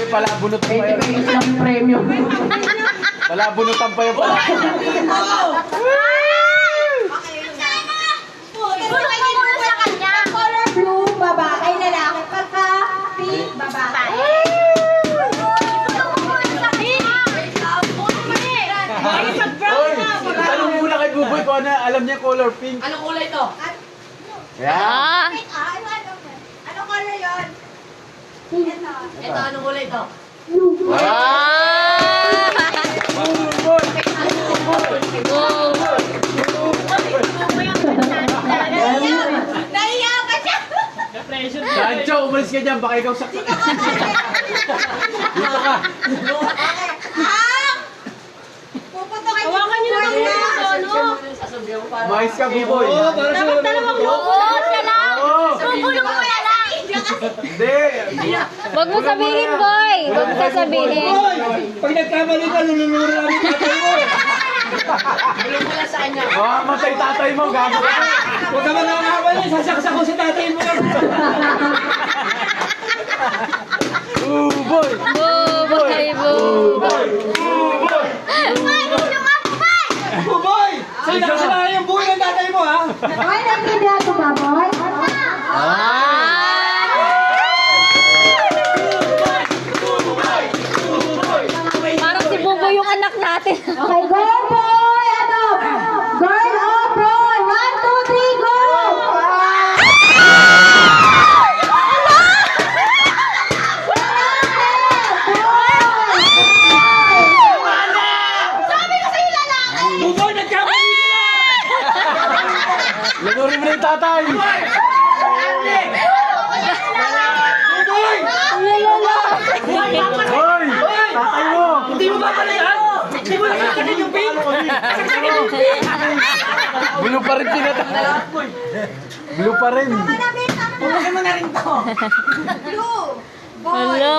pala, bunutan pa yun. Isang premium. Wala, bunutan pa yun pala. Color blue, babae, lalaki. Pagka pink, babae. Hoy, tanong muna kay Buboy kung ano, alam niya color pink. Anong kulay to? Yeah. Ano color yun? Ito. Ito, anong kulay to? Nahiya ka siya! Sancho, umalis ka dyan, baka ikaw sakit. Dito ka. Pupunta kayo. Hawakan niyo na kami Mais ka, Buboy. Dapat dalawang bubulong ka lang. Oo. Bubulong mo yan lang. Hindi. Wag mo sabihin, boy. Wag mo sabihin. Pag nagkamali ka, lululuro namin tatay mo. Bulong mo lang sa kanya. Matay tatay mo, gago ka. Huwag ka man nakakamali, sasaksak ko si tatay mo. Buboy. Buboy, buboy. Buboy! Sa'yo nakasalanan yung buhay ng tatay mo, ha? Boy, nagkindihan ko ba, boy? Parang si Buboy yung anak natin. Okay, go, boy! Ano? Girl or boy? 1, 2, 3, go! Buboy, nagkamali ka! Lagurin mo na yung tatay. Buboy! Hoy, tatay mo. Hindi mo ba pala yan? Hindi mo nakakanin yung pink? Blue pa rin tinatay. Blue pa rin. Bubukin mo na rin to. Blue! Hello.